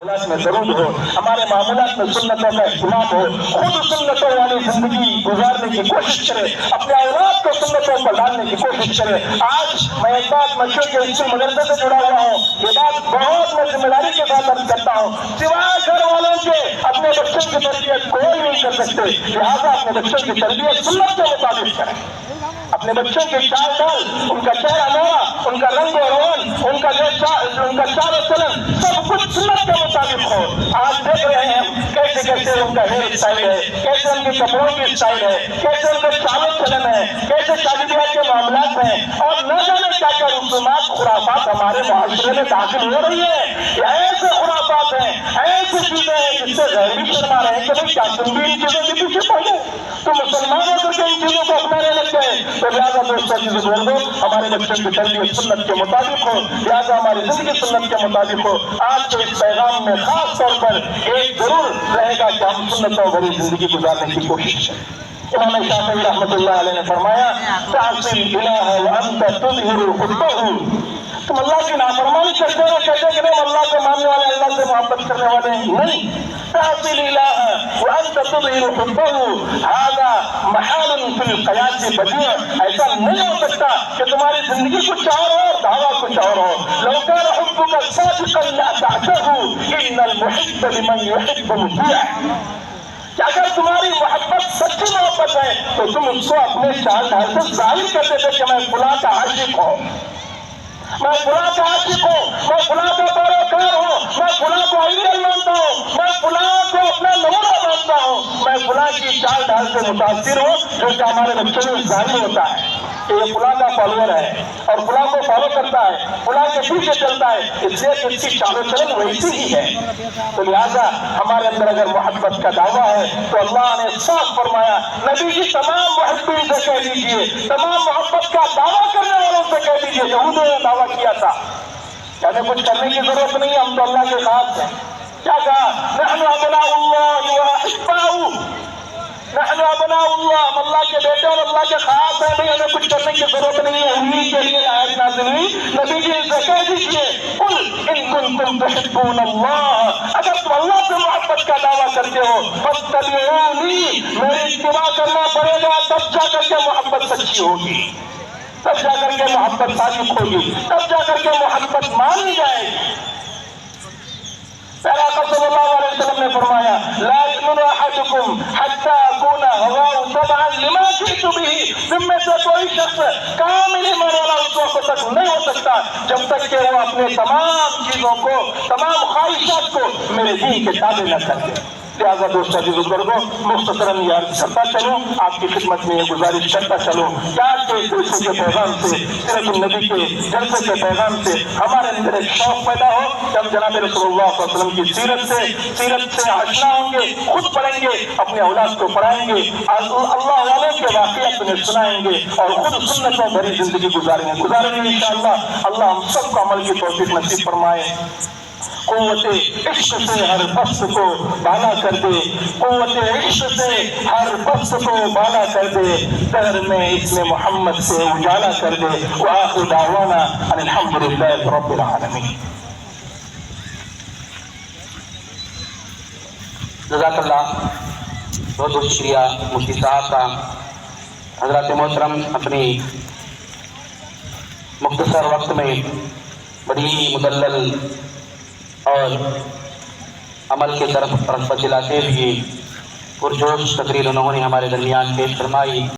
में जरूर हो, हमारे मामूलात में सुन्नतों का इस्तेमाल हो, खुद सुन्नतों वाली जिंदगी गुजारने की कोशिश करें, अपने औलाद को सुन्नतों पर डालने की कोशिश करें। आज मैं एक बात मशहूर के स्कूल मदरसे से जुड़ा हुआ हूँ, ये बात बहुत मैं जिम्मेदारी के साथ अर्ज करता हूँ, सिवाय घर वालों के अपने बच्चों की तरबियत कोई नहीं कर सकते, लिहाजा अपने बच्चों की तरबियत सुन्नत के मुताबिक करें। अपने बच्चों के चाल ढाल, उनका चेहरा नोरा, उनका रंग और रौन, उनका चाल चलन सब कुछ सुन्नत के मुताबिक हो। आज देख रहे हैं कैसे कैसे उनका हेयर स्टाइल है, कैसे उनके कपड़ों की स्टाइल है, कैसे उनका चाल चलन है, कैसे शादी ब्याह के मामलात हैं, और न जाने क्या क्या रसूमात खुराफात हमारे मुआशरे में दाखिल हो रही है। ऐसे खुराफात हैं, ऐसी चीजें हैं जिससे गैर भी शर्मा रहे हैं कि भाई क्या तुम भी इन चीजों के पीछे पड़े, तो मुसलमान होकर के इन चीजों को अपनाने लग गए। तो लिहाजा दोस्तों चीजें बोल दो, हमारे बच्चों की तरबियत सुन्नत के मुताबिक हो, लिहाजा हमारी जिंदगी सुन्नत के मुताबिक हो। आज के इस पैगाम में खास तौर पर एक जरूर रहेगा कि हम सुन्नतों भरी जिंदगी गुजारने की कोशिश करें। इमाम शाफी रहमतुल्लाह अलैह ने फरमाया, तासिल इलाह व अंत तुज़हिरु हुब्बहु, तुम अल्लाह की नाफरमानी करते हो, कहते कि नहीं अल्लाह को मानने वाले, अल्लाह से मोहब्बत करने वाले नहीं। तासिल इलाह व अंत तुज़हिरु हुब्बहु हाज़ा महआलुन फिल क़यास बदीअ, ऐसा नहीं हो सकता कि तुम्हारी जिंदगी कुछ और हो और दावा कुछ और हो। लौ कान हुब्बुका सादिक़न लअतअतहु इन्नल मुहिब्ब लिमन युहिब्बु मुतीअ, कि अगर तुम्हारी मोहब्बत सच्ची मोहब्बत है तो तुम उसको अपने चाल ढाल से जाहिर करते थे कि मैं फलां का आशिक हूँ, मैं फलां का आशिक हूँ, मैं फलां का पैरोकार हूँ, मैं फलां को आइडियल मानता हूँ, मैं फलां को अपना नमूना मानता हूँ, मैं फलां की चाल ढाल से मुतासिर हूँ, जो कि हमारे बच्चों में जाहिर होता है कि ये फलां का फॉलोअर है और फलां को फॉलो करता है, फलां के पीछे चलता है, इसलिए इसकी चालो चलन वैसी ही है। तो लिहाजा हमारे अंदर अगर मोहब्बत का दावा है तो अल्लाह ने साफ फरमाया, नबी जी तमाम मुहब्बीन से कह दीजिए, तमाम मोहब्बत का दावा करने वालों से कह दीजिए, यहूदियों ने दावा किया था, कहने कुछ करने की जरूरत नहीं, हम तो अल्लाह के खास हैं। क्या कहा? नहनु अबनाउल्लाह व अहिब्बाहु, नहनु अबनाउल्लाह, हम अल्लाह के बेटे और अल्लाह के खास हैं, भाई हमें कुछ करने की जरूरत नहीं है। उन्हीं के लिए आयत नाज़िल हुई, नबी जी से कह दीजिए, कुल इन कुंतुम तुहिब्बूनल्लाह, अगर तुम अल्लाह से मोहब्बत का दावा करते हो फत्तबिऊनी, मेरी इत्तिबा करना पड़ेगा, तब जाकर के मोहब्बत सच्ची होगी, तब जाकर के मोहब्बत सादिक होगी, तब जाकर के मोहब्बत मानी जाएगी। सल्लल्लाहु अलैहि वसल्लम ने फरमाया, ला युमिनु अहदुकुम हत्ता अकूना हवाहु तबअन लिमा जिअतु बिही, तुम में से कोई शख्स कामिल ईमान वाला उस वक्त तक नहीं हो सकता जब तक कि वो अपने तमाम चीजों को, तमाम ख्वाहिशात को मेरे दीन के ताबे न कर दे। लिहाजा दोस्तों जी बुजुर्गों, मुख्तसरन याद करता चलूं, आपकी खिदमत में ये गुजारिश करता चलूं कि आज के जलसे के पैगाम से, सीरत नबी के जलसे के पैगाम से हमारे अंदर एक शौक पैदा हो कि हम जनाब रसूलुल्लाह सल्लल्लाहु अलैहि वसल्लम की सीरत से आशना होंगे, खुद पढ़ेंगे, अपने औलाद को पढ़ाएंगे, अल्लाह वालों के वाक़ियात उन्हें सुनाएंगे और खुद सुन्नतों भरी जिंदगी गुजारेंगे इंशाअल्लाह। अल्लाह हम सबको अमल की तौफीक नसीब फरमाए, क़ुव्वत इश्क़ से हर बख्श को बाला कर दे, क़ुव्वत इश्क़ से हर बख्श को बाला कर दे, दहर में इसमें मोहम्मद से उजाला कर दे। व आखिर दावाना अल्हम्दुलिल्लाहि रब्बिल आलमीन। जज़ाकल्लाह, बहुत बहुत शुक्रिया मुफ्ती साहब का। हज़रात मोहतरम अपनी मुख्तसर वक्त में बड़ी मुदल्लल और अमल के तरफ दिलाते हुए पुरजोश तकरीर उन्होंने हमारे दरमियान पेश फरमाई।